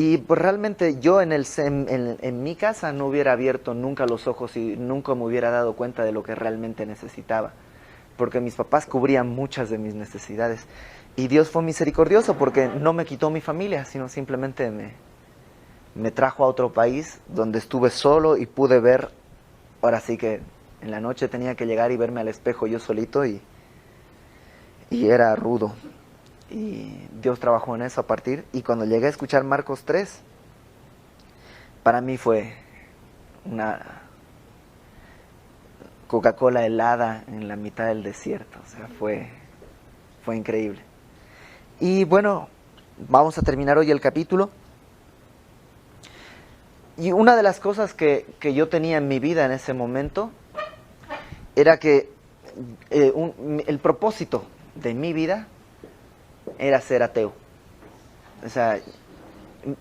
Y pues realmente yo en mi casa no hubiera abierto nunca los ojos y nunca me hubiera dado cuenta de lo que realmente necesitaba, porque mis papás cubrían muchas de mis necesidades. Y Dios fue misericordioso porque no me quitó mi familia, sino simplemente me trajo a otro país donde estuve solo y pude ver. Ahora sí que en la noche tenía que llegar y verme al espejo yo solito y era rudo. Y Dios trabajó en eso a partir. Y cuando llegué a escuchar Marcos 3, para mí fue una Coca-Cola helada en la mitad del desierto. O sea, fue increíble. Y bueno, vamos a terminar hoy el capítulo. Y una de las cosas que yo tenía en mi vida en ese momento era que el propósito de mi vida era ser ateo. O sea,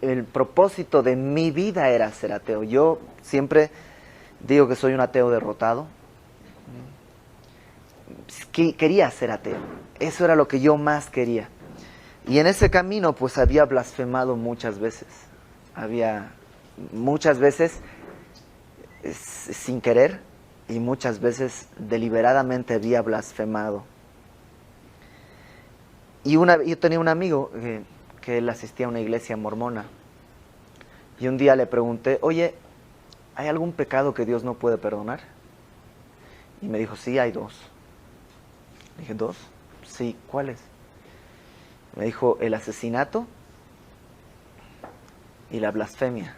el propósito de mi vida era ser ateo. Yo siempre digo que soy un ateo derrotado. Quería ser ateo. Eso era lo que yo más quería. Y en ese camino pues había blasfemado muchas veces. Había muchas veces sin querer y muchas veces deliberadamente había blasfemado. Y yo tenía un amigo que él asistía a una iglesia mormona. Y un día le pregunté, oye, ¿hay algún pecado que Dios no puede perdonar? Y me dijo, sí, hay dos. Le dije, ¿dos? Sí, ¿cuáles? Me dijo, el asesinato y la blasfemia.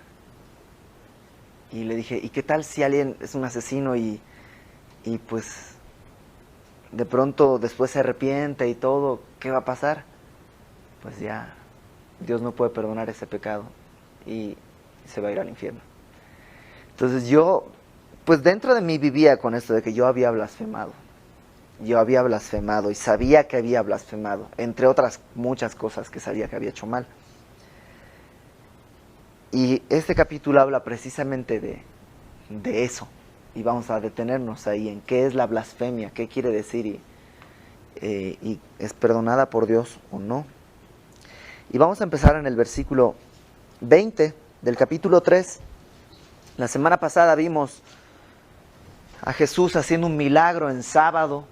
Y le dije, ¿y qué tal si alguien es un asesino y pues de pronto después se arrepiente y todo? ¿Qué va a pasar? Pues ya, Dios no puede perdonar ese pecado y se va a ir al infierno. Entonces yo, pues dentro de mí vivía con esto de que yo había blasfemado. Yo había blasfemado y sabía que había blasfemado, entre otras muchas cosas que sabía que había hecho mal. Y este capítulo habla precisamente de eso. Y vamos a detenernos ahí en qué es la blasfemia, qué quiere decir y es perdonada por Dios o no. Y vamos a empezar en el versículo 20 del capítulo 3. La semana pasada vimos a Jesús haciendo un milagro en sábado,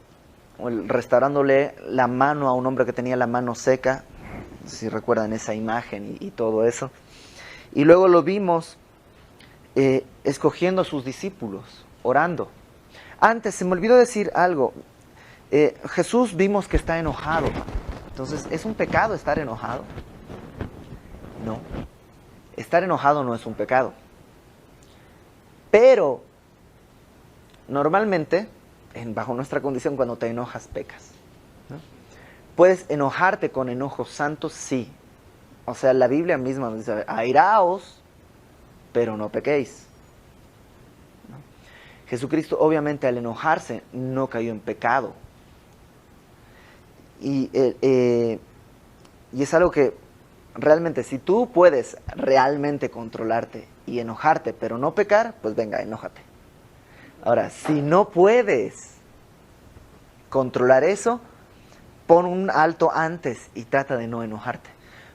restaurándole la mano a un hombre que tenía la mano seca, si recuerdan esa imagen y todo eso. Y luego lo vimos escogiendo a sus discípulos, orando. Antes, se me olvidó decir algo. Jesús vimos que está enojado. Entonces, ¿es un pecado estar enojado? No. Estar enojado no es un pecado. Pero, normalmente, bajo nuestra condición, cuando te enojas, pecas, ¿no? ¿Puedes enojarte con enojos santos? Sí. O sea, la Biblia misma nos dice, airaos, pero no pequéis, ¿no? Jesucristo, obviamente, al enojarse, no cayó en pecado. Y es algo que realmente, si tú puedes realmente controlarte y enojarte, pero no pecar, pues venga, enójate. Ahora, si no puedes controlar eso, pon un alto antes y trata de no enojarte.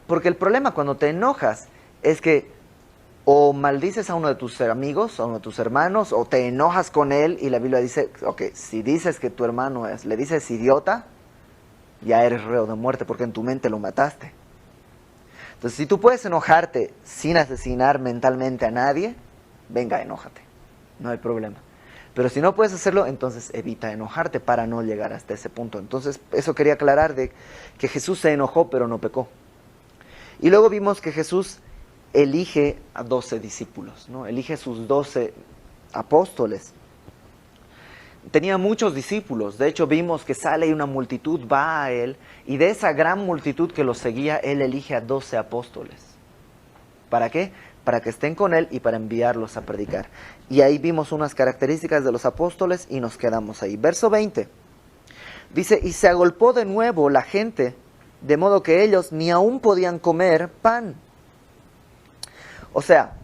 Porque el problema cuando te enojas es que o maldices a uno de tus amigos, a uno de tus hermanos, o te enojas con él y la Biblia dice, ok, si dices que tu hermano le dices idiota, ya eres reo de muerte porque en tu mente lo mataste. Entonces, si tú puedes enojarte sin asesinar mentalmente a nadie, venga, enójate, no hay problema. Pero si no puedes hacerlo, entonces evita enojarte para no llegar hasta ese punto. Entonces, eso quería aclarar de que Jesús se enojó pero no pecó. Y luego vimos que Jesús elige a 12 discípulos, ¿no? Elige sus 12 apóstoles. Tenía muchos discípulos, de hecho vimos que sale y una multitud va a él, y de esa gran multitud que lo seguía, él elige a 12 apóstoles. ¿Para qué? Para que estén con él y para enviarlos a predicar. Y ahí vimos unas características de los apóstoles y nos quedamos ahí. Verso 20, dice, y se agolpó de nuevo la gente, de modo que ellos ni aún podían comer pan. O sea,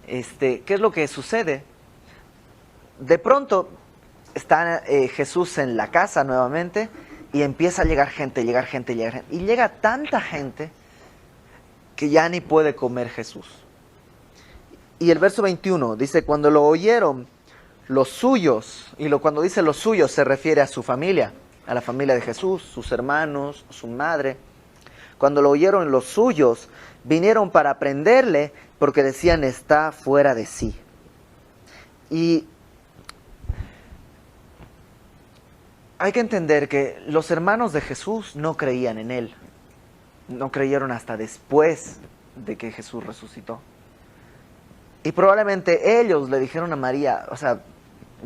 ¿qué es lo que sucede? De pronto está Jesús en la casa nuevamente y empieza a llegar gente, y llega tanta gente que ya ni puede comer Jesús. Y el verso 21 dice, cuando lo oyeron los suyos, y cuando dice los suyos se refiere a su familia, a la familia de Jesús, sus hermanos, su madre. Cuando lo oyeron los suyos, vinieron para prenderle porque decían, está fuera de sí. Y hay que entender que los hermanos de Jesús no creían en él. No creyeron hasta después de que Jesús resucitó. Y probablemente ellos le dijeron a María, o sea,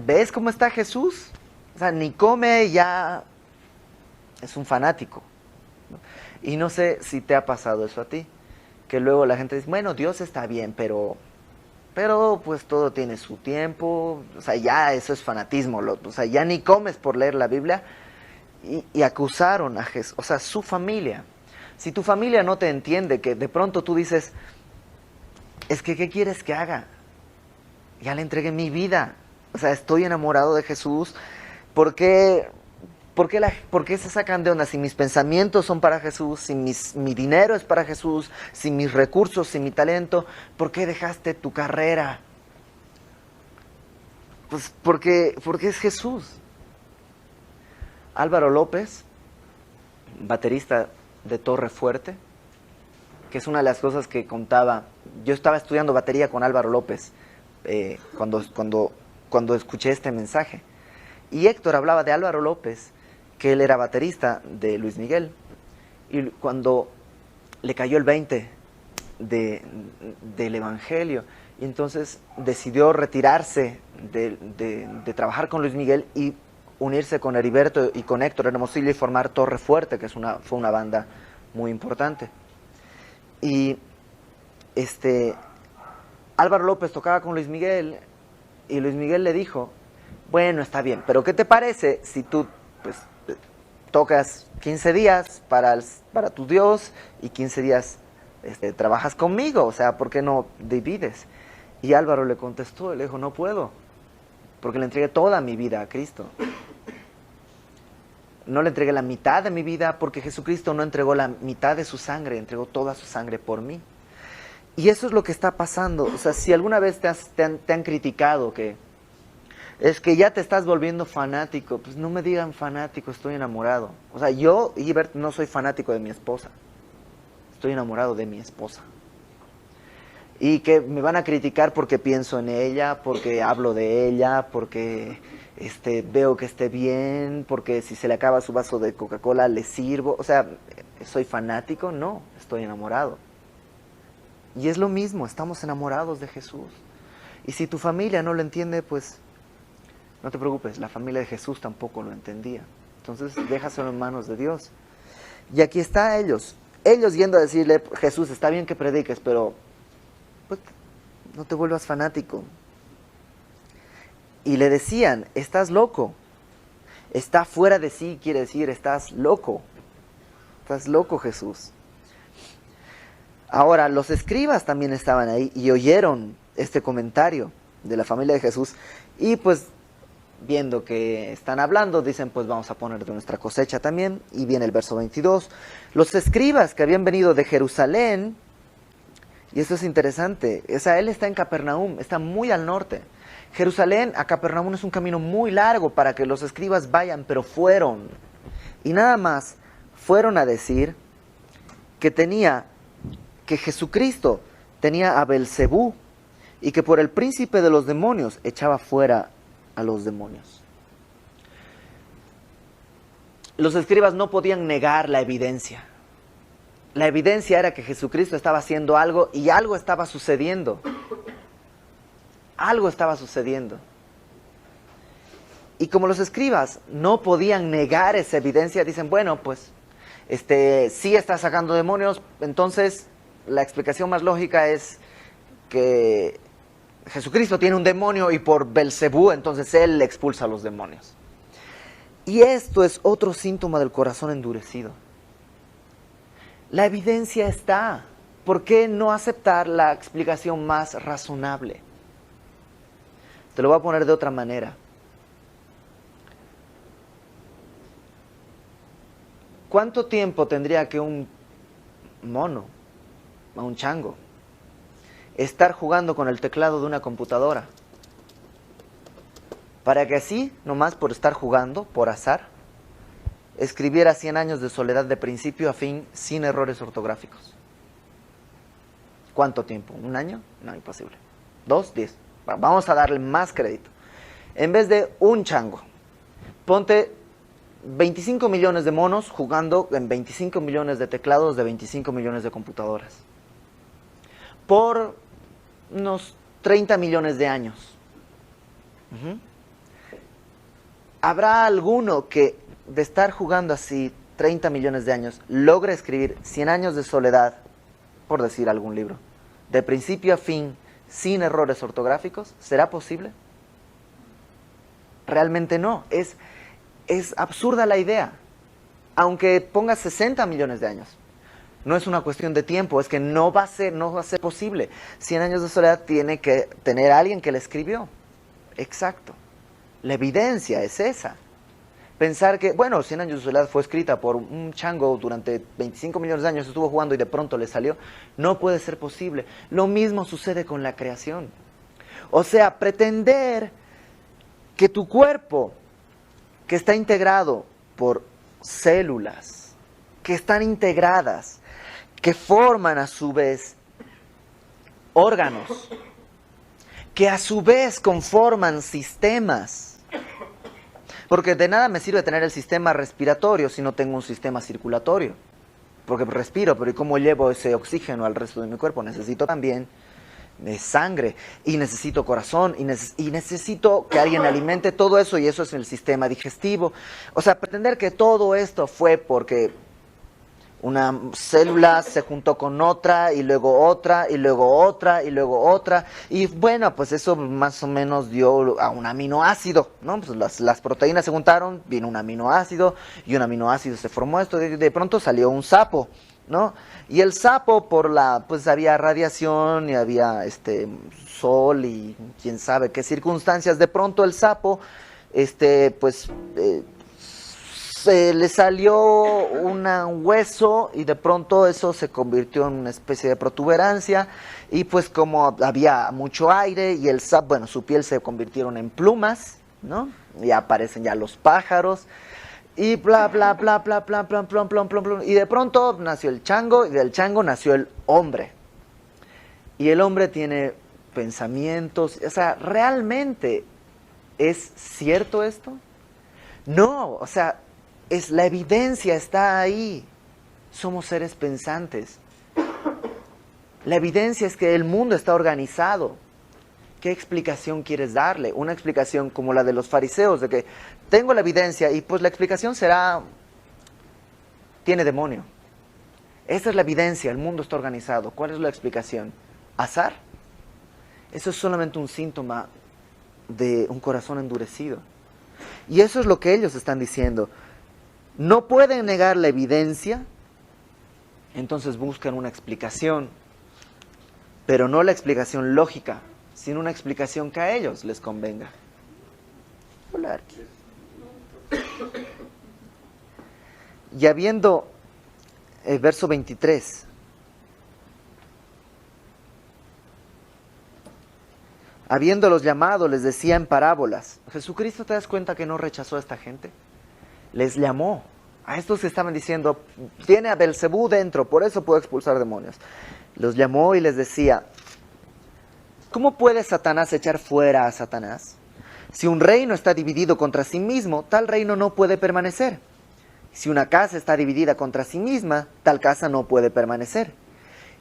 ¿ves cómo está Jesús? O sea, ni come, ya es un fanático. Y no sé si te ha pasado eso a ti, que luego la gente dice, bueno, Dios está bien, pero pues todo tiene su tiempo, o sea, ya eso es fanatismo, o sea, ya ni comes por leer la Biblia. Y acusaron a Jesús, o sea, su familia. Si tu familia no te entiende, que de pronto tú dices, es que ¿qué quieres que haga? Ya le entregué mi vida, o sea, estoy enamorado de Jesús. ¿Por qué se sacan de onda? Si mis pensamientos son para Jesús, si mi dinero es para Jesús, si mis recursos, si mi talento, ¿por qué dejaste tu carrera? Pues porque es Jesús. Álvaro López, baterista de Torre Fuerte, que es una de las cosas que contaba. Yo estaba estudiando batería con Álvaro López cuando escuché este mensaje. Y Héctor hablaba de Álvaro López, que él era baterista de Luis Miguel. Y cuando le cayó el 20 del Evangelio, y entonces decidió retirarse de trabajar con Luis Miguel y unirse con Heriberto y con Héctor Hermosillo y formar Torre Fuerte, que fue una banda muy importante. Y Álvaro López tocaba con Luis Miguel y Luis Miguel le dijo, bueno, está bien, pero ¿qué te parece si tú pues, tocas 15 días para tu Dios y 15 días trabajas conmigo? O sea, ¿por qué no divides? Y Álvaro le contestó, le dijo, no puedo, porque le entregué toda mi vida a Cristo. No le entregué la mitad de mi vida porque Jesucristo no entregó la mitad de su sangre, entregó toda su sangre por mí. Y eso es lo que está pasando. O sea, si alguna vez te han criticado que es que ya te estás volviendo fanático, pues no me digan fanático, estoy enamorado. O sea, yo, Ibert, no soy fanático de mi esposa. Estoy enamorado de mi esposa. Y que me van a criticar porque pienso en ella, porque hablo de ella, porque veo que esté bien, porque si se le acaba su vaso de Coca-Cola le sirvo. O sea, ¿soy fanático? No, estoy enamorado. Y es lo mismo, estamos enamorados de Jesús. Y si tu familia no lo entiende, pues no te preocupes, la familia de Jesús tampoco lo entendía. Entonces déjaselo en manos de Dios. Y aquí está ellos yendo a decirle, Jesús, está bien que prediques, pero pues, no te vuelvas fanático. Y le decían, estás loco. Está fuera de sí, quiere decir, estás loco. Estás loco, Jesús. Ahora, los escribas también estaban ahí y oyeron este comentario de la familia de Jesús. Y pues, viendo que están hablando, dicen, pues vamos a poner de nuestra cosecha también. Y viene el verso 22. Los escribas que habían venido de Jerusalén, y esto es interesante, él está en Capernaum, está muy al norte. Jerusalén a Capernaum es un camino muy largo para que los escribas vayan, pero fueron. Y nada más fueron a decir que Jesucristo tenía a Belcebú y que por el príncipe de los demonios echaba fuera a los demonios. Los escribas no podían negar la evidencia. La evidencia era que Jesucristo estaba haciendo algo y algo estaba sucediendo. Algo estaba sucediendo. Y como los escribas no podían negar esa evidencia, dicen, bueno, pues, sí está sacando demonios, entonces la explicación más lógica es que Jesucristo tiene un demonio y por Belcebú, entonces él le expulsa a los demonios. Y esto es otro síntoma del corazón endurecido. La evidencia está. ¿Por qué no aceptar la explicación más razonable? Te lo voy a poner de otra manera. ¿Cuánto tiempo tendría que un mono, a un chango. Estar jugando con el teclado de una computadora. Para que así, nomás por estar jugando, por azar, escribiera 100 años de soledad de principio a fin sin errores ortográficos. ¿Cuánto tiempo? ¿1 año? No, imposible. 2, 10. Vamos a darle más crédito. En vez de un chango, ponte 25 millones de monos jugando en 25 millones de teclados de 25 millones de computadoras. Por unos 30 millones de años. ¿Habrá alguno que de estar jugando así 30 millones de años logre escribir 100 años de soledad, por decir algún libro, de principio a fin, sin errores ortográficos? ¿Será posible? Realmente no. Es absurda la idea. Aunque pongas 60 millones de años. No es una cuestión de tiempo, es que no va a ser posible. 100 años de soledad tiene que tener a alguien que la escribió. Exacto. La evidencia es esa. Pensar que, bueno, 100 años de soledad fue escrita por un chango durante 25 millones de años, estuvo jugando y de pronto le salió. No puede ser posible. Lo mismo sucede con la creación. O sea, pretender que tu cuerpo, que está integrado por células, que están integradas, que forman a su vez órganos, que a su vez conforman sistemas. Porque de nada me sirve tener el sistema respiratorio si no tengo un sistema circulatorio. Porque respiro, pero ¿y cómo llevo ese oxígeno al resto de mi cuerpo? Necesito también sangre, y necesito corazón, y necesito que alguien alimente todo eso, y eso es el sistema digestivo. O sea, pretender que todo esto fue porque una célula se juntó con otra, y luego otra, y luego otra, y luego otra, y bueno, pues eso más o menos dio a un aminoácido, ¿no? Pues las proteínas se juntaron, vino un aminoácido, y un aminoácido se formó esto, de pronto salió un sapo, ¿no? Y el sapo, pues había radiación, y había sol, y quién sabe qué circunstancias, de pronto el sapo, se le salió un hueso y de pronto eso se convirtió en una especie de protuberancia, y pues como había mucho aire y el sapo, bueno, su piel se convirtieron en plumas, ¿no? Y aparecen ya los pájaros y bla bla bla bla bla bla bla bla bla bla, y de pronto nació el chango, y del chango nació el hombre. Y el hombre tiene pensamientos. O sea, ¿realmente es cierto esto? No, o sea, la evidencia está ahí. Somos seres pensantes. La evidencia es que el mundo está organizado. ¿Qué explicación quieres darle? Una explicación como la de los fariseos, de que tengo la evidencia y pues la explicación será, tiene demonio. Esa es la evidencia, el mundo está organizado. ¿Cuál es la explicación? ¿Azar? Eso es solamente un síntoma de un corazón endurecido. Y eso es lo que ellos están diciendo. No pueden negar la evidencia, entonces buscan una explicación, pero no la explicación lógica, sino una explicación que a ellos les convenga. Hola. Y habiendo, verso 23, habiéndolos llamado, les decía en parábolas. Jesucristo, ¿te das cuenta que no rechazó a esta gente? Les llamó. A estos que estaban diciendo, tiene a Belcebú dentro, por eso puede expulsar demonios. Los llamó y les decía, ¿cómo puede Satanás echar fuera a Satanás? Si un reino está dividido contra sí mismo, tal reino no puede permanecer. Si una casa está dividida contra sí misma, tal casa no puede permanecer.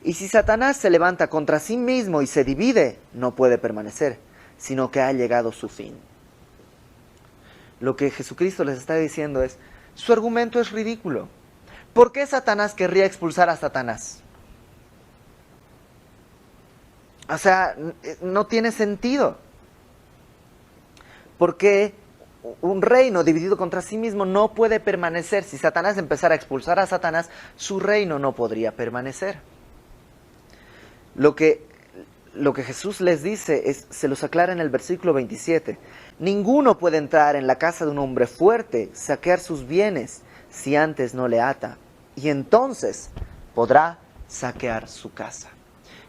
Y si Satanás se levanta contra sí mismo y se divide, no puede permanecer, sino que ha llegado su fin. Lo que Jesucristo les está diciendo es, su argumento es ridículo. ¿Por qué Satanás querría expulsar a Satanás? O sea, no tiene sentido. Porque un reino dividido contra sí mismo no puede permanecer. Si Satanás empezara a expulsar a Satanás, su reino no podría permanecer. Lo que Jesús les dice, se los aclara en el versículo 27. Ninguno puede entrar en la casa de un hombre fuerte, saquear sus bienes, si antes no le ata. Y entonces podrá saquear su casa.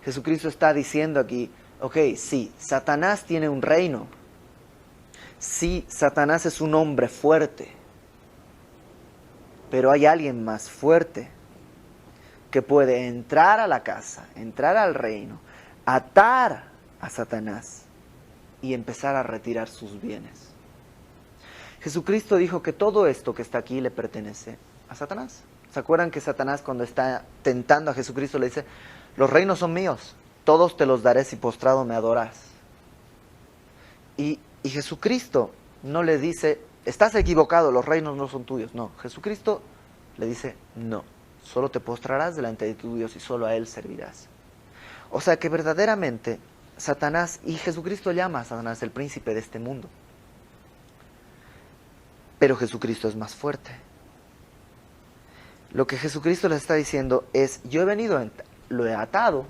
Jesucristo está diciendo aquí, ok, sí, Satanás tiene un reino. Sí, Satanás es un hombre fuerte. Pero hay alguien más fuerte que puede entrar a la casa, entrar al reino, atar a Satanás y empezar a retirar sus bienes. Jesucristo dijo que todo esto que está aquí le pertenece a Satanás. ¿Se acuerdan que Satanás, cuando está tentando a Jesucristo, le dice: los reinos son míos, todos te los daré si postrado me adoras? Y Jesucristo no le dice: estás equivocado, los reinos no son tuyos. No, Jesucristo le dice: no, solo te postrarás delante de tu Dios y solo a Él servirás. O sea que verdaderamente Satanás, y Jesucristo llama a Satanás el príncipe de este mundo, pero Jesucristo es más fuerte. Lo que Jesucristo les está diciendo es: yo he venido, lo he atado,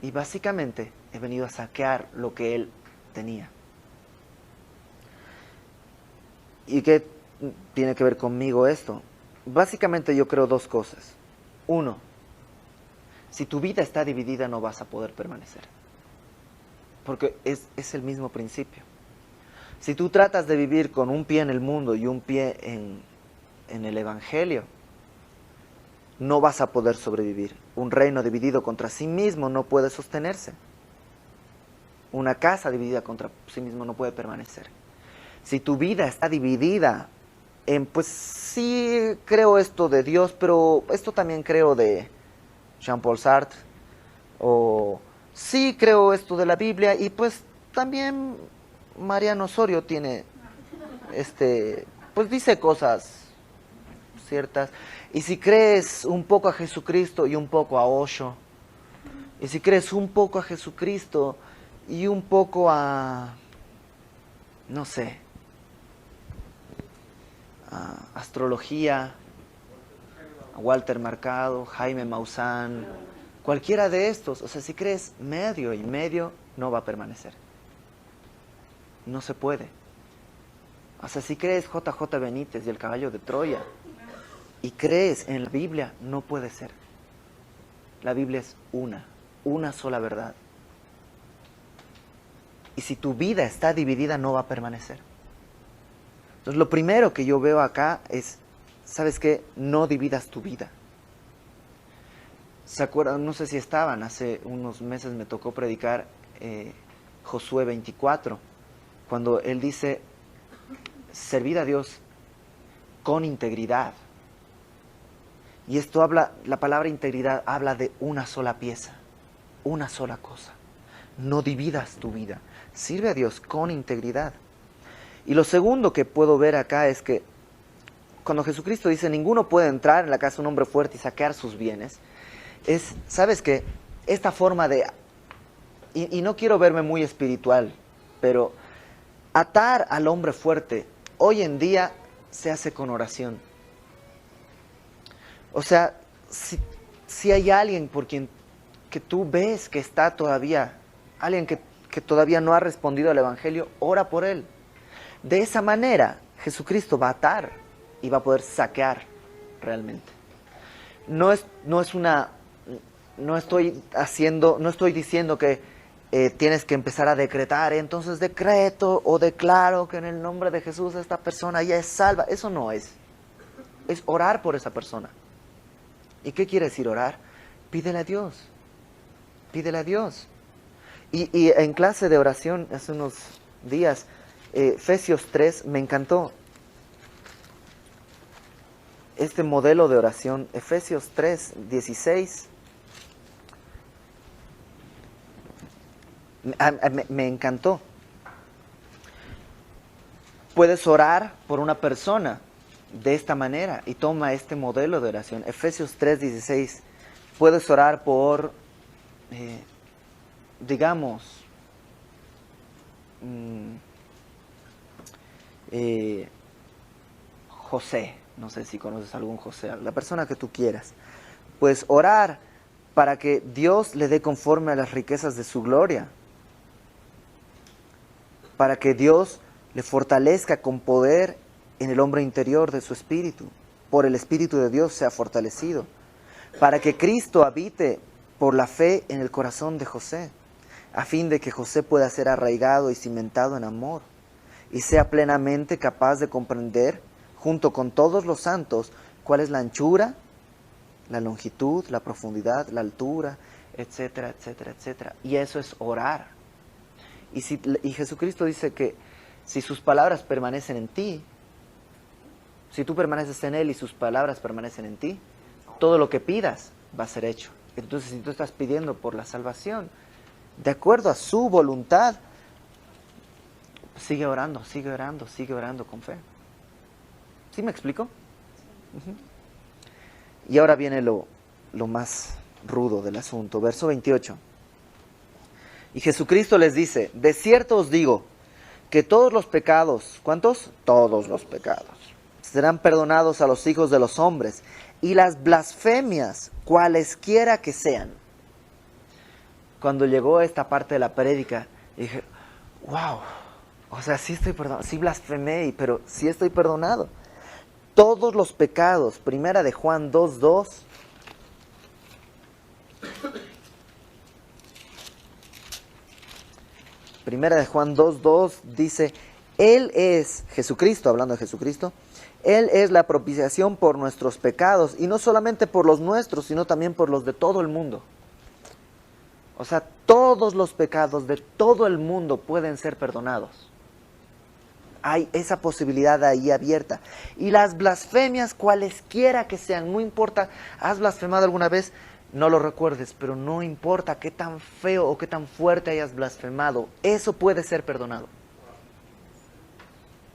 y básicamente he venido a saquear lo que Él tenía. ¿Y qué tiene que ver conmigo esto? Básicamente yo creo dos cosas. Uno, si tu vida está dividida no vas a poder permanecer. Porque es el mismo principio. Si tú tratas de vivir con un pie en el mundo y un pie en el Evangelio, no vas a poder sobrevivir. Un reino dividido contra sí mismo no puede sostenerse. Una casa dividida contra sí mismo no puede permanecer. Si tu vida está dividida en, pues sí creo esto de Dios, pero esto también creo de Jean-Paul Sartre, o sí creo esto de la Biblia, y pues también Mariano Osorio tiene, pues dice cosas ciertas. Y si crees un poco a Jesucristo y un poco a Osho, y si crees un poco a Jesucristo y un poco a, no sé, a astrología, a Walter Mercado, Jaime Maussan, cualquiera de estos, o sea, si crees medio y medio, no va a permanecer. No se puede. O sea, si crees JJ Benítez y el caballo de Troya, y crees en la Biblia, no puede ser. La Biblia es una sola verdad. Y si tu vida está dividida, no va a permanecer. Entonces, lo primero que yo veo acá es, ¿sabes qué? No dividas tu vida. ¿Se acuerdan? No sé si estaban, hace unos meses me tocó predicar Josué 24, cuando él dice: servid a Dios con integridad. Y esto habla, la palabra integridad habla de una sola pieza, una sola cosa. No dividas tu vida, sirve a Dios con integridad. Y lo segundo que puedo ver acá es que cuando Jesucristo dice: ninguno puede entrar en la casa de un hombre fuerte y saquear sus bienes, es, ¿sabes qué? Esta forma de, y no quiero verme muy espiritual, pero atar al hombre fuerte hoy en día se hace con oración. O sea, si hay alguien por quien que tú ves que está todavía, alguien que todavía no ha respondido al Evangelio, ora por él. De esa manera, Jesucristo va a atar y va a poder saquear realmente. No estoy diciendo que tienes que empezar a decretar, entonces decreto o declaro que en el nombre de Jesús esta persona ya es salva. Eso no es. Es orar por esa persona. ¿Y qué quiere decir orar? Pídele a Dios. Pídele a Dios. Y en clase de oración hace unos días, Efesios 3, me encantó este modelo de oración. Efesios 3, 16. Me encantó. Puedes orar por una persona de esta manera y toma este modelo de oración. Efesios 3, 16. Puedes orar por, digamos, José. No sé si conoces a algún José, la persona que tú quieras. Puedes orar para que Dios le dé conforme a las riquezas de su gloria, para que Dios le fortalezca con poder en el hombre interior de su espíritu, por el Espíritu de Dios sea fortalecido. para que Cristo habite por la fe en el corazón de José, a fin de que José pueda ser arraigado y cimentado en amor, y sea plenamente capaz de comprender, junto con todos los santos, cuál es la anchura, la longitud, la profundidad, la altura, etcétera, etcétera, etcétera. Y eso es orar. Y Jesucristo dice que si sus palabras permanecen en ti, si tú permaneces en Él y sus palabras permanecen en ti, todo lo que pidas va a ser hecho. Entonces, si tú estás pidiendo por la salvación, de acuerdo a su voluntad, sigue orando, sigue orando, sigue orando con fe. ¿Sí me explico? Uh-huh. Y ahora viene lo más rudo del asunto. Verso 28. Y Jesucristo les dice, de cierto os digo, que todos los pecados, ¿cuántos? Todos los pecados, serán perdonados a los hijos de los hombres, y las blasfemias, cualesquiera que sean. Cuando llegó esta parte de la prédica, dije, wow, o sea, sí estoy perdonado, sí blasfemé, pero sí estoy perdonado. Todos los pecados, primera de Juan 2:2. Primera de Juan 2:2 dice, Él es, Jesucristo, hablando de Jesucristo, Él es la propiciación por nuestros pecados, y no solamente por los nuestros, sino también por los de todo el mundo. O sea, todos los pecados de todo el mundo pueden ser perdonados. Hay esa posibilidad ahí abierta. Y las blasfemias, cualesquiera que sean, no importa, ¿has blasfemado alguna vez? No lo recuerdes, pero no importa qué tan feo o qué tan fuerte hayas blasfemado, eso puede ser perdonado.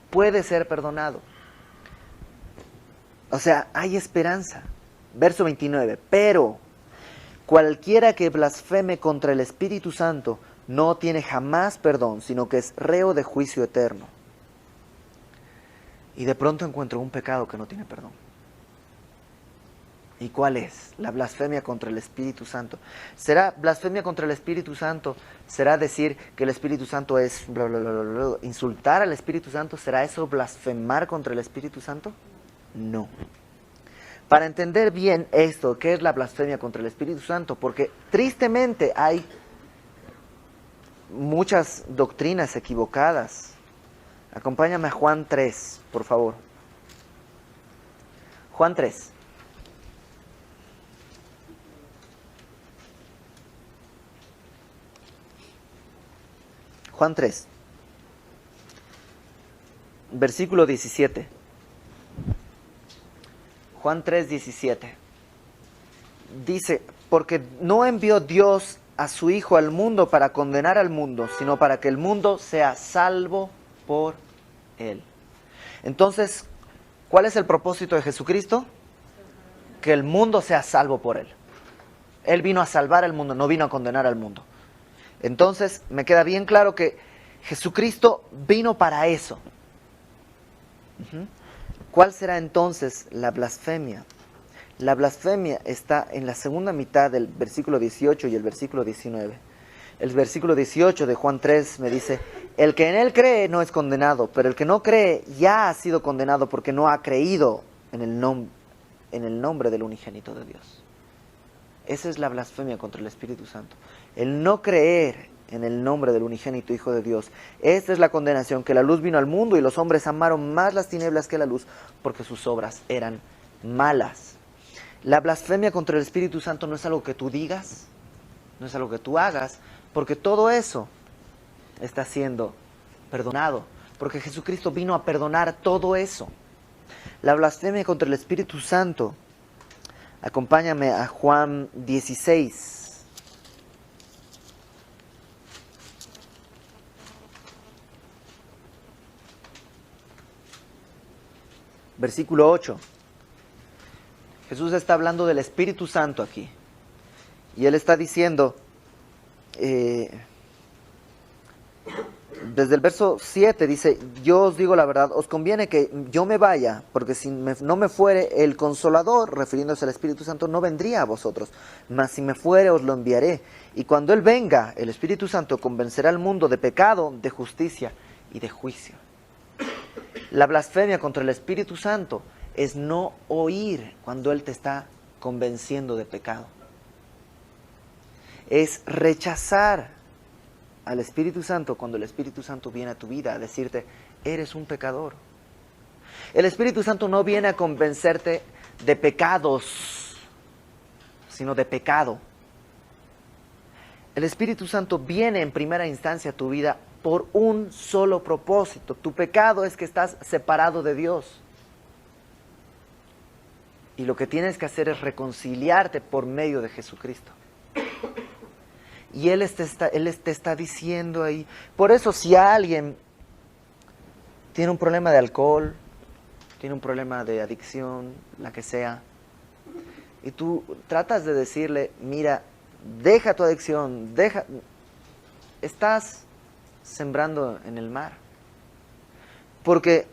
Puede ser perdonado. O sea, hay esperanza. Verso 29. Pero cualquiera que blasfeme contra el Espíritu Santo no tiene jamás perdón, sino que es reo de juicio eterno. Y de pronto encuentro un pecado que no tiene perdón. ¿Y cuál es? La blasfemia contra el Espíritu Santo. ¿Será blasfemia contra el Espíritu Santo? ¿Será decir que el Espíritu Santo es bla, bla, bla, bla, bla, insultar al Espíritu Santo? ¿Será eso blasfemar contra el Espíritu Santo? No. Para entender bien esto, ¿qué es la blasfemia contra el Espíritu Santo? Porque tristemente hay muchas doctrinas equivocadas. Acompáñame a Juan 3, por favor. Juan 3. Juan 3, versículo 17. Juan 3, 17. Dice, porque no envió Dios a su Hijo al mundo para condenar al mundo, sino para que el mundo sea salvo por Él. Entonces, ¿cuál es el propósito de Jesucristo? Que el mundo sea salvo por Él. Él vino a salvar al mundo, no vino a condenar al mundo. Entonces, me queda bien claro que Jesucristo vino para eso. ¿Cuál será entonces la blasfemia? La blasfemia está en la segunda mitad del versículo 18 y el versículo 19. El versículo 18 de Juan 3 me dice, el que en Él cree no es condenado, pero el que no cree ya ha sido condenado porque no ha creído en el nombre del unigénito de Dios. Esa es la blasfemia contra el Espíritu Santo. El no creer en el nombre del unigénito Hijo de Dios. Esta es la condenación, que la luz vino al mundo y los hombres amaron más las tinieblas que la luz, porque sus obras eran malas. La blasfemia contra el Espíritu Santo no es algo que tú digas, no es algo que tú hagas, porque todo eso está siendo perdonado, porque Jesucristo vino a perdonar todo eso. La blasfemia contra el Espíritu Santo, acompáñame a Juan 16. Versículo 8. Jesús está hablando del Espíritu Santo aquí. Y Él está diciendo, desde el verso 7 dice, yo os digo la verdad, os conviene que yo me vaya, porque si no me fuere el Consolador, refiriéndose al Espíritu Santo, no vendría a vosotros, mas si me fuere os lo enviaré. Y cuando Él venga, el Espíritu Santo convencerá al mundo de pecado, de justicia y de juicio. La blasfemia contra el Espíritu Santo es no oír cuando Él te está convenciendo de pecado. Es rechazar al Espíritu Santo cuando el Espíritu Santo viene a tu vida a decirte, eres un pecador. El Espíritu Santo no viene a convencerte de pecados, sino de pecado. El Espíritu Santo viene en primera instancia a tu vida por un solo propósito. Tu pecado es que estás separado de Dios. Y lo que tienes que hacer es reconciliarte por medio de Jesucristo. Y Él te está diciendo ahí. Por eso si alguien tiene un problema de alcohol, tiene un problema de adicción, la que sea, y tú tratas de decirle, mira, deja tu adicción, estás sembrando en el mar. Porque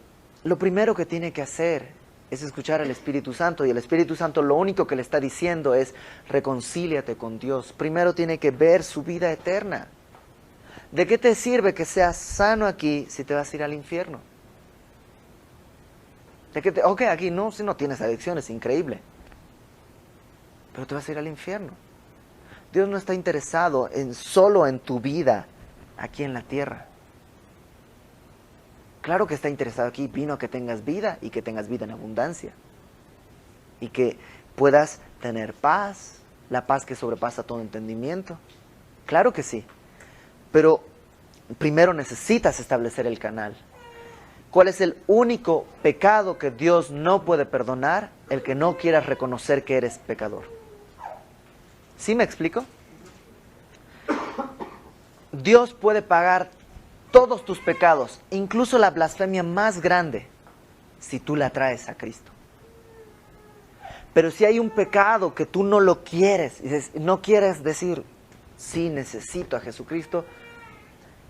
lo primero que tiene que hacer es escuchar al Espíritu Santo, y el Espíritu Santo lo único que le está diciendo es reconcíliate con Dios. Primero tiene que ver su vida eterna. ¿De qué te sirve que seas sano aquí si te vas a ir al infierno? Ok, aquí no, si no tienes adicciones, increíble. Pero te vas a ir al infierno. Dios no está interesado solo en tu vida aquí en la tierra. Claro que está interesado aquí, vino a que tengas vida y que tengas vida en abundancia. Y que puedas tener paz, la paz que sobrepasa todo entendimiento. Claro que sí. Pero primero necesitas establecer el canal. ¿Cuál es el único pecado que Dios no puede perdonar? El que no quieras reconocer que eres pecador. ¿Sí me explico? Dios puede pagar todos tus pecados, incluso la blasfemia más grande, si tú la traes a Cristo. Pero si hay un pecado que tú no lo quieres, no quieres decir, sí, necesito a Jesucristo,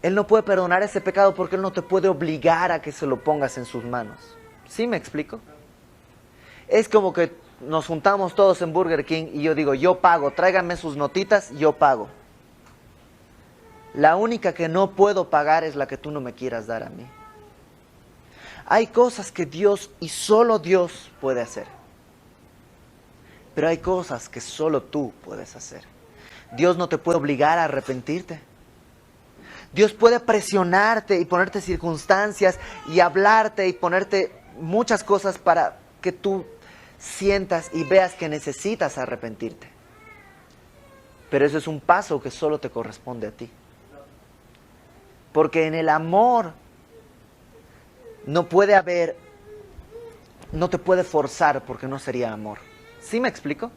Él no puede perdonar ese pecado porque Él no te puede obligar a que se lo pongas en sus manos. ¿Sí me explico? Es como que nos juntamos todos en Burger King y yo digo, yo pago, tráiganme sus notitas, yo pago. La única que no puedo pagar es la que tú no me quieras dar a mí. Hay cosas que Dios y solo Dios puede hacer. Pero hay cosas que solo tú puedes hacer. Dios no te puede obligar a arrepentirte. Dios puede presionarte y ponerte circunstancias y hablarte y ponerte muchas cosas para que tú sientas y veas que necesitas arrepentirte. Pero eso es un paso que solo te corresponde a ti. Porque en el amor no te puede forzar porque no sería amor. ¿Sí me explico?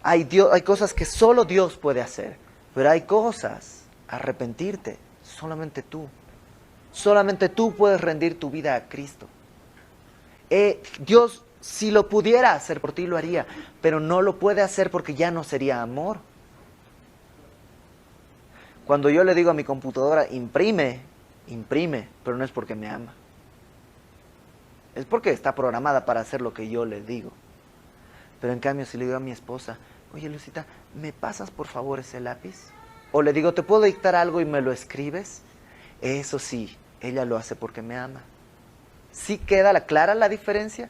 Hay cosas que solo Dios puede hacer, pero hay cosas, arrepentirte, solamente tú. Solamente tú puedes rendir tu vida a Cristo. Dios, si lo pudiera hacer por ti, lo haría, pero no lo puede hacer porque ya no sería amor. Cuando yo le digo a mi computadora, imprime, pero no es porque me ama. Es porque está programada para hacer lo que yo le digo. Pero en cambio, si le digo a mi esposa, oye, Lucita, ¿me pasas por favor ese lápiz? O le digo, ¿te puedo dictar algo y me lo escribes? Eso sí, ella lo hace porque me ama. ¿Sí queda clara la diferencia?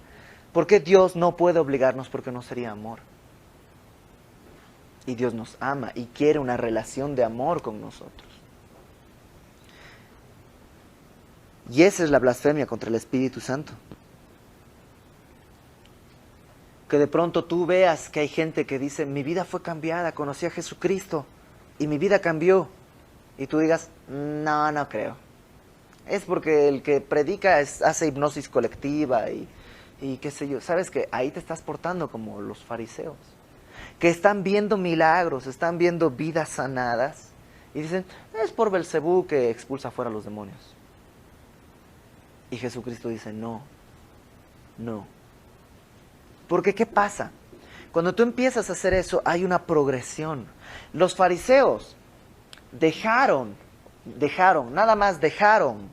Porque Dios no puede obligarnos porque no sería amor. Y Dios nos ama y quiere una relación de amor con nosotros. Y esa es la blasfemia contra el Espíritu Santo. Que de pronto tú veas que hay gente que dice, mi vida fue cambiada, conocí a Jesucristo y mi vida cambió. Y tú digas, no creo. Es porque el que predica hace hipnosis colectiva y qué sé yo. ¿Sabes qué? Ahí te estás portando como los fariseos. Que están viendo milagros, están viendo vidas sanadas y dicen, es por Belcebú que expulsa fuera a los demonios. Y Jesucristo dice, no. Porque ¿qué pasa? Cuando tú empiezas a hacer eso, hay una progresión. Los fariseos nada más dejaron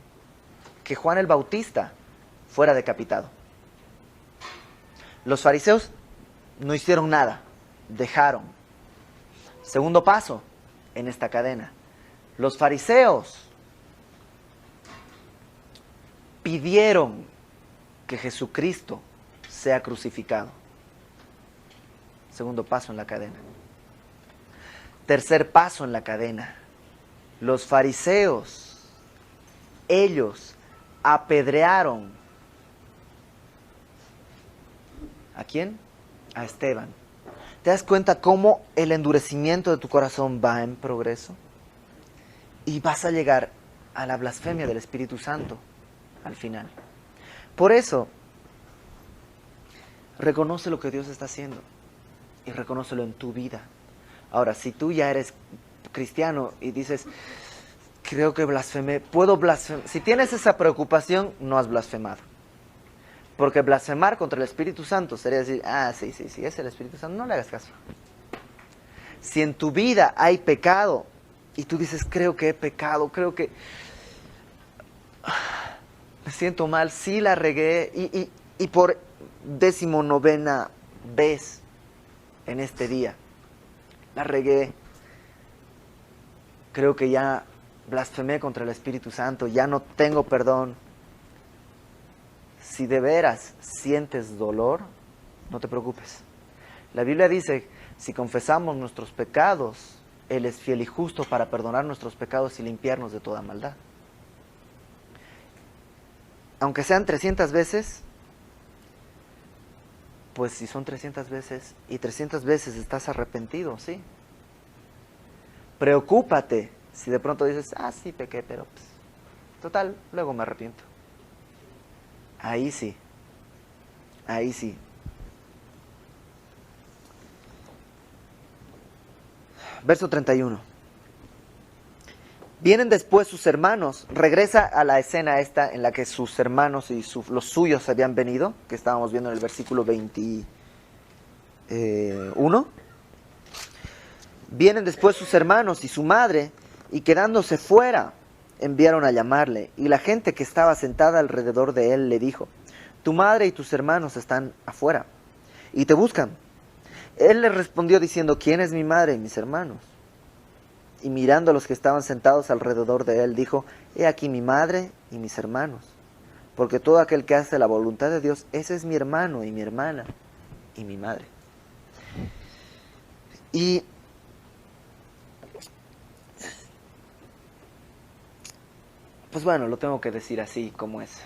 que Juan el Bautista fuera decapitado. Los fariseos no hicieron nada. Dejaron. Segundo paso en esta cadena. Los fariseos pidieron que Jesucristo sea crucificado. Segundo paso en la cadena. Tercer paso en la cadena. Los fariseos, ellos apedrearon. ¿A quién? A Esteban. ¿Te das cuenta cómo el endurecimiento de tu corazón va en progreso? Y vas a llegar a la blasfemia del Espíritu Santo al final. Por eso, reconoce lo que Dios está haciendo y reconócelo en tu vida. Ahora, si tú ya eres cristiano y dices, creo que blasfemé, puedo blasfemar. Si tienes esa preocupación, no has blasfemado. Porque blasfemar contra el Espíritu Santo sería decir, sí, es el Espíritu Santo, no le hagas caso. Si en tu vida hay pecado y tú dices, creo que he pecado, creo que me siento mal, sí la regué y por 19ª vez en este día la regué, creo que ya blasfemé contra el Espíritu Santo, ya no tengo perdón. Si de veras sientes dolor, no te preocupes. La Biblia dice, si confesamos nuestros pecados, Él es fiel y justo para perdonar nuestros pecados y limpiarnos de toda maldad. Aunque sean 300 veces, pues si son 300 veces y 300 veces estás arrepentido, sí. Preocúpate si de pronto dices, sí pequé, pero pues, total, luego me arrepiento. Ahí sí. Ahí sí. Verso 31. Vienen después sus hermanos, regresa a la escena esta en la que sus hermanos y los suyos habían venido, que estábamos viendo en el versículo 21. Vienen después sus hermanos y su madre, y quedándose fuera, enviaron a llamarle. Y la gente que estaba sentada alrededor de él le dijo, tu madre y tus hermanos están afuera, y te buscan. Él les respondió diciendo, ¿quién es mi madre y mis hermanos? Y mirando a los que estaban sentados alrededor de él, dijo, he aquí mi madre y mis hermanos. Porque todo aquel que hace la voluntad de Dios, ese es mi hermano y mi hermana y mi madre. Y pues bueno, lo tengo que decir así como es.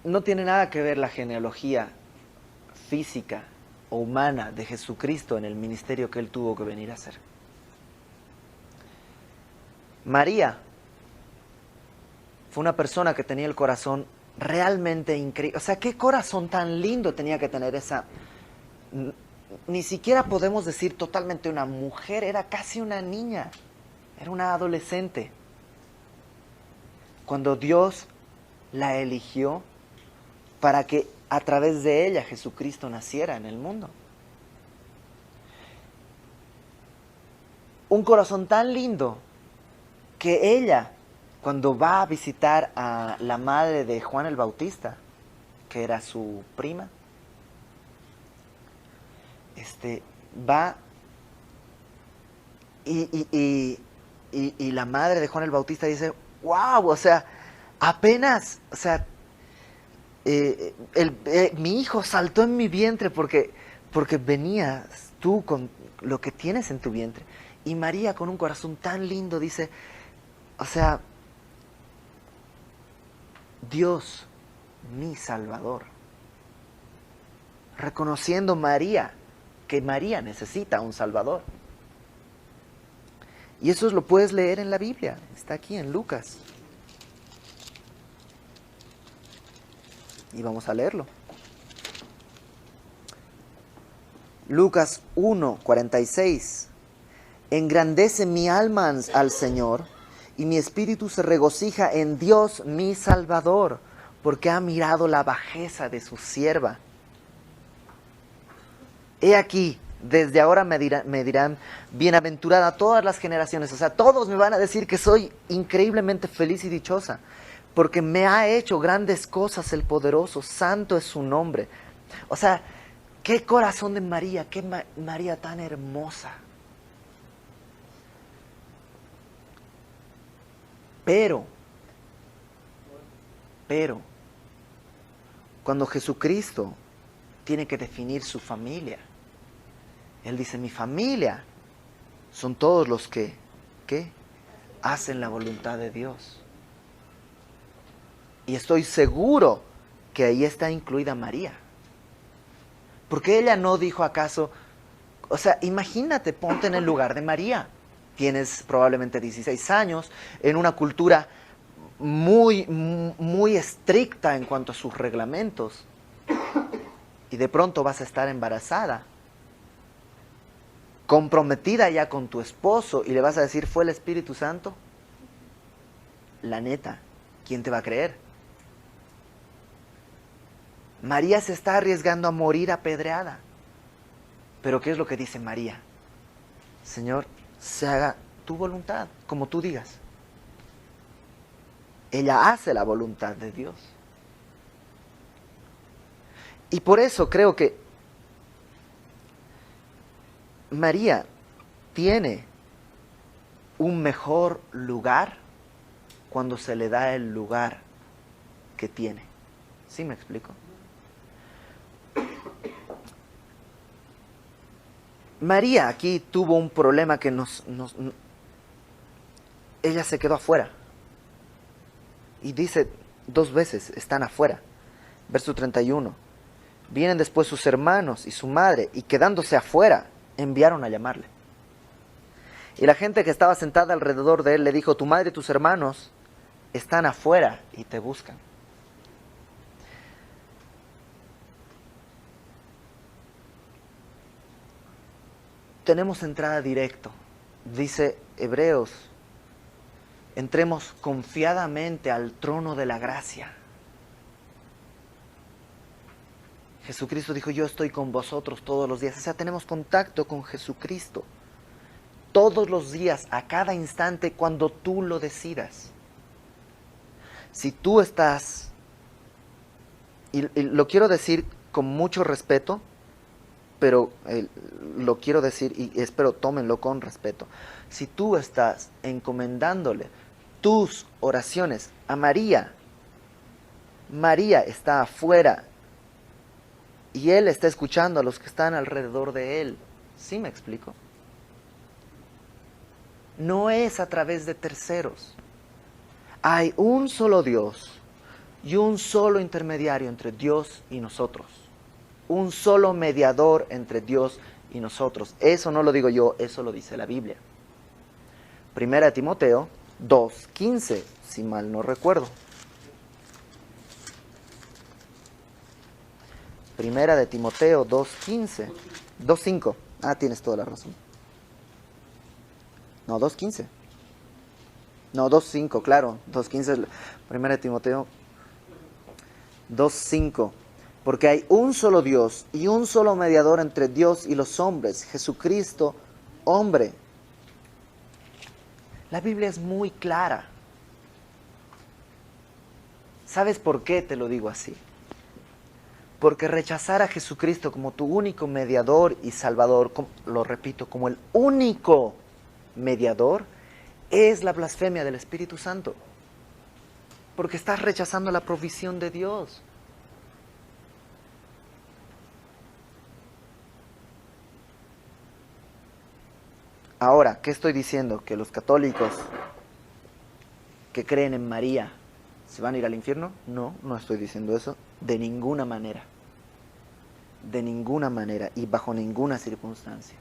No tiene nada que ver la genealogía física o humana de Jesucristo en el ministerio que Él tuvo que venir a hacer. María fue una persona que tenía el corazón realmente increíble. O sea, ¿qué corazón tan lindo tenía que tener esa? Ni siquiera podemos decir totalmente una mujer, era casi una niña, era una adolescente. Cuando Dios la eligió para que a través de ella Jesucristo naciera en el mundo. Un corazón tan lindo que ella, cuando va a visitar a la madre de Juan el Bautista, que era su prima, va y la madre de Juan el Bautista dice, wow, o sea, apenas, o sea, mi hijo saltó en mi vientre porque venías tú con lo que tienes en tu vientre. Y María, con un corazón tan lindo, dice, o sea, Dios, mi Salvador. Reconociendo María, que María necesita un Salvador. Y eso lo puedes leer en la Biblia, está aquí en Lucas. Y vamos a leerlo. Lucas 1:46. Engrandece mi alma al Señor, y mi espíritu se regocija en Dios mi Salvador, porque ha mirado la bajeza de su sierva. He aquí, desde ahora me dirán, bienaventurada todas las generaciones. O sea, todos me van a decir que soy increíblemente feliz y dichosa, porque me ha hecho grandes cosas el poderoso, santo es su nombre. O sea, qué corazón de María, qué María tan hermosa. Pero, Cuando Jesucristo tiene que definir su familia, Él dice, mi familia son todos los que, ¿qué? Hacen la voluntad de Dios. Y estoy seguro que ahí está incluida María. Porque ella no dijo acaso, o sea, imagínate, ponte en el lugar de María. Tienes probablemente 16 años, en una cultura muy estricta en cuanto a sus reglamentos. Y de pronto vas a estar embarazada, comprometida ya con tu esposo, y le vas a decir, ¿fue el Espíritu Santo? La neta, ¿quién te va a creer? María se está arriesgando a morir apedreada. Pero ¿qué es lo que dice María? Señor, se haga tu voluntad, como tú digas. Ella hace la voluntad de Dios. Y por eso creo que María tiene un mejor lugar cuando se le da el lugar que tiene. ¿Sí me explico? María aquí tuvo un problema que ella se quedó afuera. Y dice 2 veces, están afuera. Verso 31. Vienen después sus hermanos y su madre, y quedándose afuera, enviaron a llamarle. Y la gente que estaba sentada alrededor de él le dijo, tu madre y tus hermanos están afuera y te buscan. Tenemos entrada directo. Dice Hebreos, entremos confiadamente al trono de la gracia. Jesucristo dijo, yo estoy con vosotros todos los días. O sea, tenemos contacto con Jesucristo todos los días, a cada instante, cuando tú lo decidas. Si tú estás, y lo quiero decir con mucho respeto, pero lo quiero decir y espero tómenlo con respeto. Si tú estás encomendándole tus oraciones a María, María está afuera y Él está escuchando a los que están alrededor de Él. ¿Sí me explico? No es a través de terceros. Hay un solo Dios y un solo intermediario entre Dios y nosotros. Un solo mediador entre Dios y nosotros. Eso no lo digo yo, eso lo dice la Biblia. Primera de Timoteo 2:15, si mal no recuerdo. Primera de Timoteo 2:15. 2:5. Ah, tienes toda la razón. No, 2:15. No, 2:5, claro. 2:15 es Primera de Timoteo 2:5. Porque hay un solo Dios y un solo mediador entre Dios y los hombres, Jesucristo, hombre. La Biblia es muy clara. ¿Sabes por qué te lo digo así? Porque rechazar a Jesucristo como tu único mediador y salvador, lo repito, como el único mediador, es la blasfemia del Espíritu Santo. Porque estás rechazando la provisión de Dios. Ahora, ¿qué estoy diciendo? ¿Que los católicos que creen en María se van a ir al infierno? No, no estoy diciendo eso. De ninguna manera. De ninguna manera y bajo ninguna circunstancia.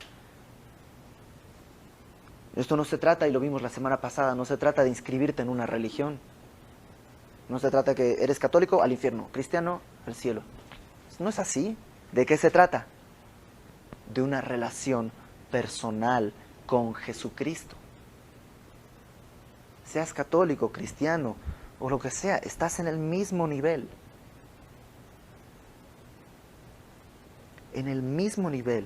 Esto no se trata, y lo vimos la semana pasada, no se trata de inscribirte en una religión. No se trata que eres católico, al infierno, cristiano, al cielo. No es así. ¿De qué se trata? De una relación personal con Jesucristo. Seas católico, cristiano o lo que sea, estás en el mismo nivel. En el mismo nivel.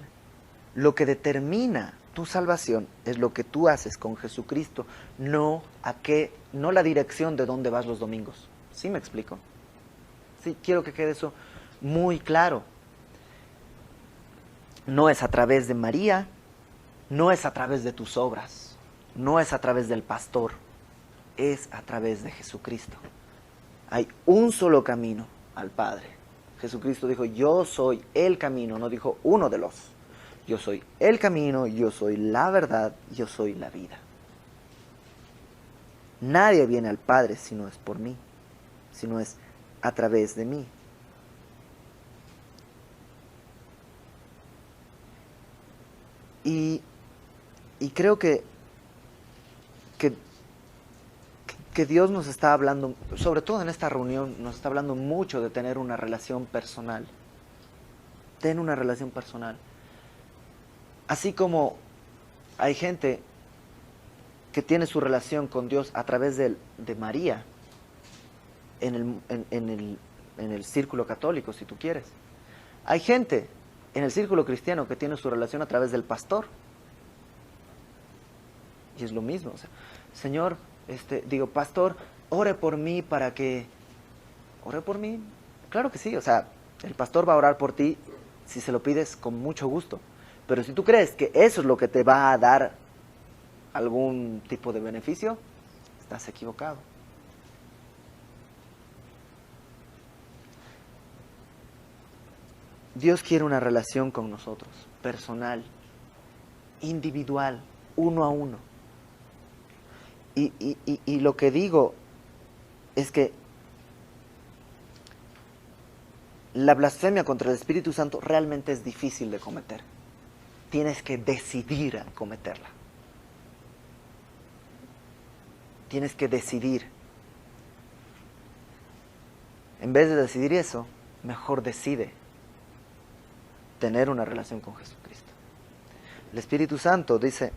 Lo que determina tu salvación es lo que tú haces con Jesucristo, no la dirección de dónde vas los domingos. ¿Sí me explico? Sí, quiero que quede eso muy claro. No es a través de María, no es a través de tus obras, no es a través del pastor, es a través de Jesucristo. Hay un solo camino al Padre Jesucristo dijo, yo soy el camino, no dijo uno de los. Yo soy el camino, yo soy la verdad, yo soy la vida. Nadie viene al Padre si no es por mí, si no es a través de mí. Y creo que Dios nos está hablando, sobre todo en esta reunión, nos está hablando mucho de tener una relación personal. Ten una relación personal. Así como hay gente que tiene su relación con Dios a través de María, en el círculo católico, si tú quieres. Hay gente en el círculo cristiano que tiene su relación a través del pastor. Y es lo mismo. O sea, Señor, pastor, ore por mí para que... ¿Ore por mí? Claro que sí. O sea, el pastor va a orar por ti si se lo pides con mucho gusto. Pero si tú crees que eso es lo que te va a dar algún tipo de beneficio, estás equivocado. Dios quiere una relación con nosotros, personal, individual, uno a uno. Y lo que digo es que la blasfemia contra el Espíritu Santo realmente es difícil de cometer. Tienes que decidir a cometerla. Tienes que decidir. En vez de decidir eso, mejor decide tener una relación con Jesucristo. El Espíritu Santo dice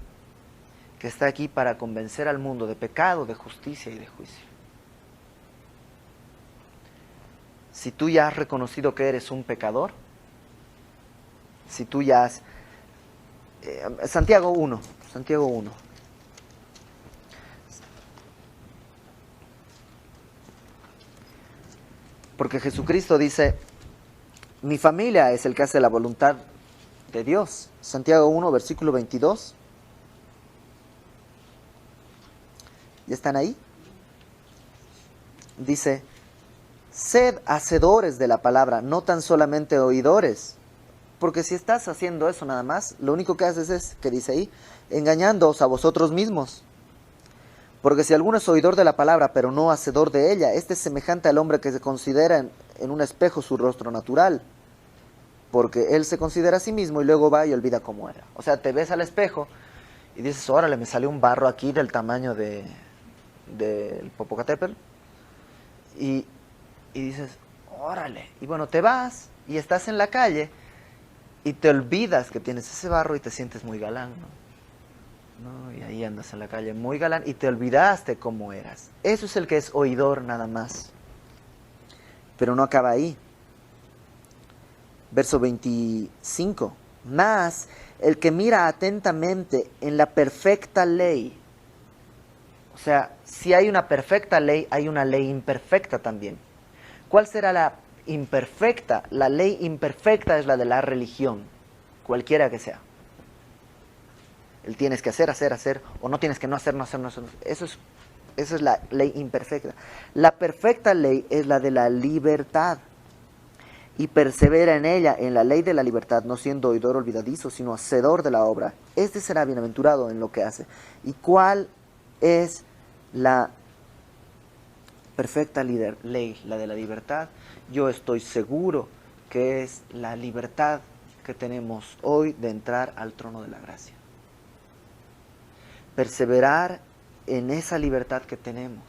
que está aquí para convencer al mundo de pecado, de justicia y de juicio. Si tú ya has reconocido que eres un pecador, si tú ya has... Santiago 1. Porque Jesucristo dice, mi familia es el que hace la voluntad de Dios. Santiago 1, versículo 22. ¿Ya están ahí? Dice, sed hacedores de la palabra, no tan solamente oidores. Porque si estás haciendo eso nada más, lo único que haces es, que dice ahí, engañándoos a vosotros mismos. Porque si alguno es oidor de la palabra, pero no hacedor de ella, este es semejante al hombre que se considera en un espejo su rostro natural. Porque él se considera a sí mismo y luego va y olvida cómo era. O sea, te ves al espejo y dices, órale, me salió un barro aquí del tamaño del Popocatépetl. Y dices, órale. Y bueno, te vas y estás en la calle y te olvidas que tienes ese barro y te sientes muy galán, ¿no? Y ahí andas en la calle muy galán y te olvidaste cómo eras. Eso es el que es oidor nada más. Pero no acaba ahí. Verso 25. Mas el que mira atentamente en la perfecta ley. O sea, si hay una perfecta ley, hay una ley imperfecta también. ¿Cuál será la imperfecta? La ley imperfecta es la de la religión, cualquiera que sea. El tienes que hacer, o no tienes que no hacer. Esa es la ley imperfecta. La perfecta ley es la de la libertad. Y persevera en ella, en la ley de la libertad, no siendo oidor olvidadizo, sino hacedor de la obra. Este será bienaventurado en lo que hace. ¿Y cuál es la perfecta ley? La de la libertad. Yo estoy seguro que es la libertad que tenemos hoy de entrar al trono de la gracia. Perseverar en esa libertad que tenemos,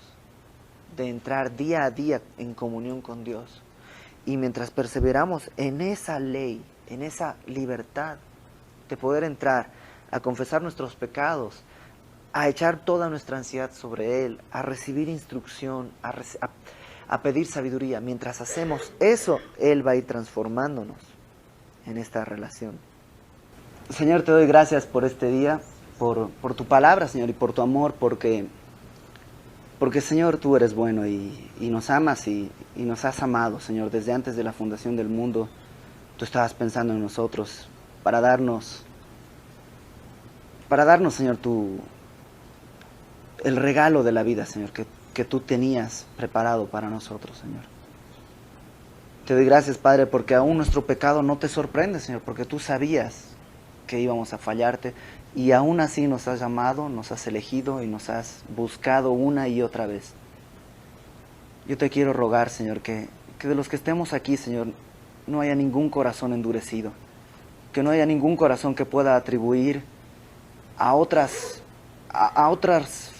de entrar día a día en comunión con Dios. Y mientras perseveramos en esa ley, en esa libertad, de poder entrar a confesar nuestros pecados, a echar toda nuestra ansiedad sobre Él, a recibir instrucción, a pedir sabiduría. Mientras hacemos eso, Él va a ir transformándonos en esta relación. Señor, te doy gracias por este día, por tu palabra, Señor, y por tu amor, porque Señor, tú eres bueno y nos amas y nos has amado, Señor, desde antes de la fundación del mundo. Tú estabas pensando en nosotros para darnos, Señor, el regalo de la vida, Señor, que tú tenías preparado para nosotros, Señor. Te doy gracias, Padre, porque aún nuestro pecado no te sorprende, Señor, porque tú sabías que íbamos a fallarte y aún así nos has llamado, nos has elegido y nos has buscado una y otra vez. Yo te quiero rogar, Señor, que de los que estemos aquí, Señor, no haya ningún corazón endurecido, que no haya ningún corazón que pueda atribuir a otras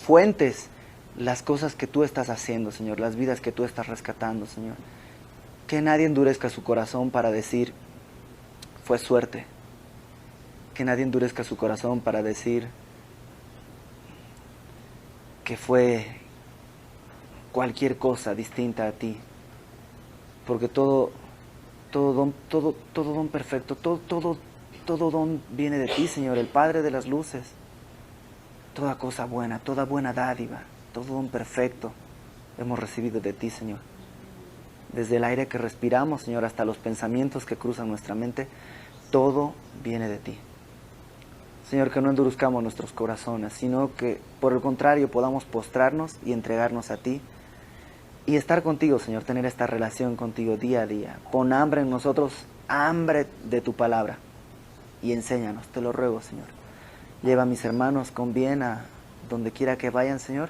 fuentes las cosas que tú estás haciendo, Señor, las vidas que tú estás rescatando, Señor. Que nadie endurezca su corazón para decir, fue suerte. Que nadie endurezca su corazón para decir que fue cualquier cosa distinta a ti. Porque todo don perfecto, todo don viene de ti, Señor, el Padre de las luces. Toda cosa buena, toda buena dádiva, todo don perfecto hemos recibido de ti, Señor. Desde el aire que respiramos, Señor, hasta los pensamientos que cruzan nuestra mente, todo viene de ti. Señor, que no endurezcamos nuestros corazones, sino que, por el contrario, podamos postrarnos y entregarnos a ti y estar contigo, Señor, tener esta relación contigo día a día. Pon hambre en nosotros, hambre de tu palabra, y enséñanos, te lo ruego, Señor. Lleva a mis hermanos con bien a donde quiera que vayan, Señor,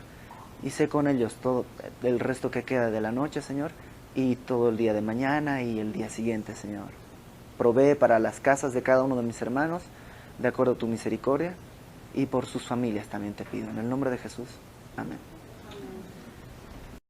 y sé con ellos todo el resto que queda de la noche, Señor, y todo el día de mañana y el día siguiente, Señor. Provee para las casas de cada uno de mis hermanos, de acuerdo a tu misericordia, y por sus familias también te pido. En el nombre de Jesús. Amén.